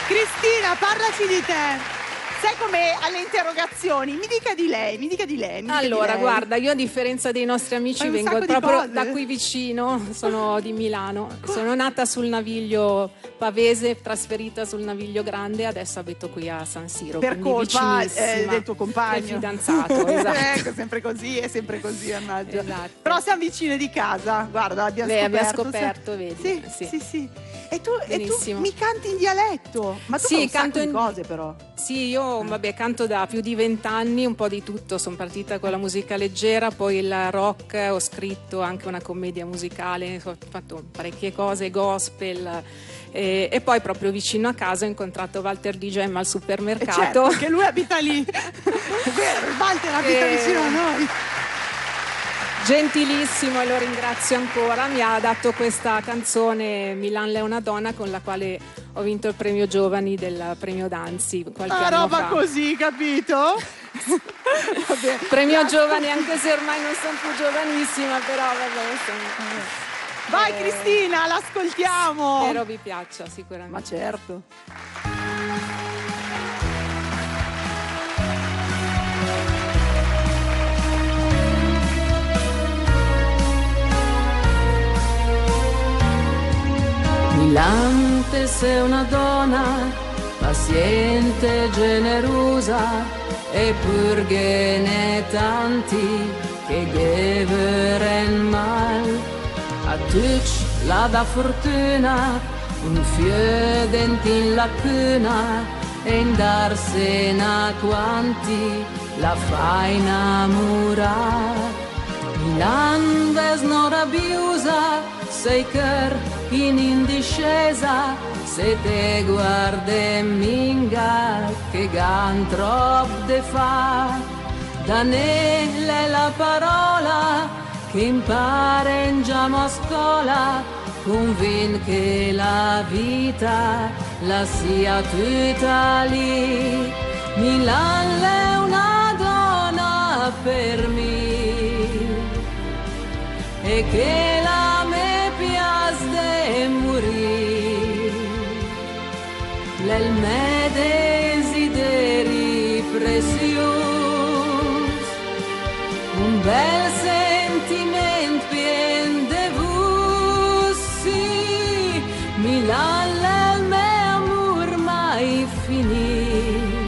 Cristina, parlaci di te. Sai come alle interrogazioni? Mi dica di lei. Allora, guarda, io a differenza dei nostri amici vengo proprio da qui vicino, sono di Milano. Sono nata sul Naviglio Pavese, trasferita sul Naviglio Grande, adesso abito qui a San Siro. Per colpa del tuo compagno. Del fidanzato, esatto. Ecco, è sempre così, mannaggia. Esatto. Però siamo vicine di casa, guarda, abbiamo scoperto. Vedi? Sì. E tu mi canti in dialetto? Ma tu sì, fai un canto sacco di cose però. Sì, io canto da più di 20 anni, un po' di tutto. Sono partita con la musica leggera, poi il rock, ho scritto anche una commedia musicale, ho fatto parecchie cose, gospel. E poi proprio vicino a casa ho incontrato Walter Di Gemma al supermercato. Certo, che lui abita lì. È vero, Walter abita vicino a noi. Gentilissimo, e lo ringrazio ancora, mi ha dato questa canzone Milan è una donna, con la quale ho vinto il premio Giovani del premio Danzi qualche anno roba fa. Così, capito? Vabbè, premio Giovani, anche se ormai non sono più giovanissima, però Vai Cristina, l'ascoltiamo. Spero vi piaccia sicuramente. Ma certo. Milante sei una donna paziente, generosa, e pur ne tanti che geveren mal. A tutti la da fortuna, un fiudente in la cuna, e in darsena quanti la fa innamorare. Milan ves non rabbiosa, sei cœur in discesa, se te guarde minga che gan trop de fa. Da nelle la parola che impariamo a scuola, convin che la vita la sia tutta lì. Milan è una donna per me, e che la me piace de morire, l'el me desideri prezios, un bel sentiment pien de vus, sì, Milan l'el me amor mai finì,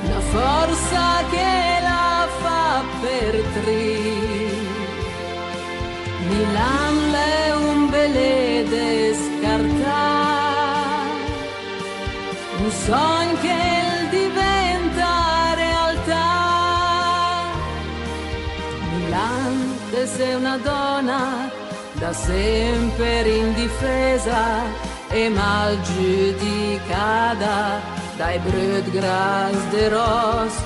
la forza che la fa per tri. Milan è un belle descartar, un sogno che diventa realtà. Milan, te sei una donna da sempre indifesa e mal giudicata dai brut gras de rost.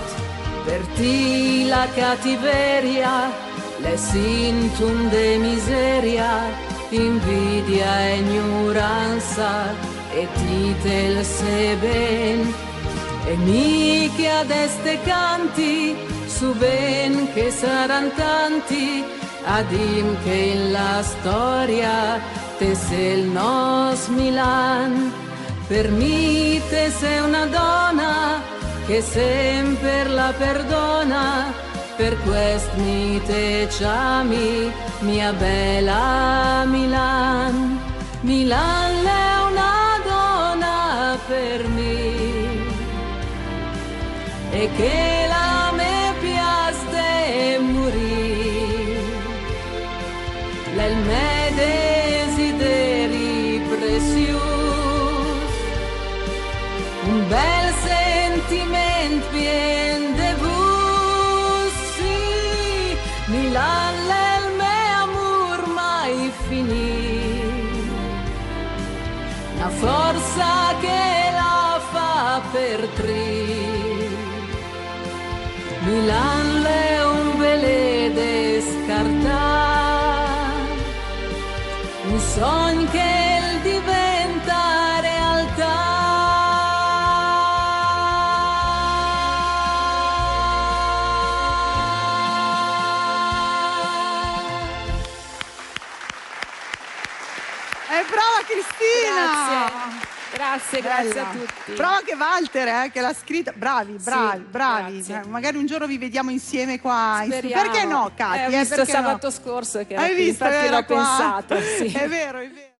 Per ti la cattiveria, le sintomi de miseria, invidia e ignoranza, e titel se ben. E mica adeste canti, su ben che saran tanti, adim che in la storia te sei il nos Milan. Per me te sei una donna che sempre la perdona, per questo mi te chiami mia bella Milan. Milan è una donna per me, e che la me piace de morire, l'el me desideri prezios, un bel sentiment pien de vus, sì, Milan l'el me amor mai finì, la forza che la fa per tri. Milan è un belle descartar, un sogno che diventa realtà. Brava Cristina! Grazie. Grazie Bella. a tutti. Bravo anche Walter, che l'ha scritta. Bravi. grazie. Magari un giorno vi vediamo insieme qua. Speriamo. Perché no, Katy? Ho visto perché sabato no? scorso che Hai visto, infatti era l'ho qua? pensato. Sì. È vero, è vero.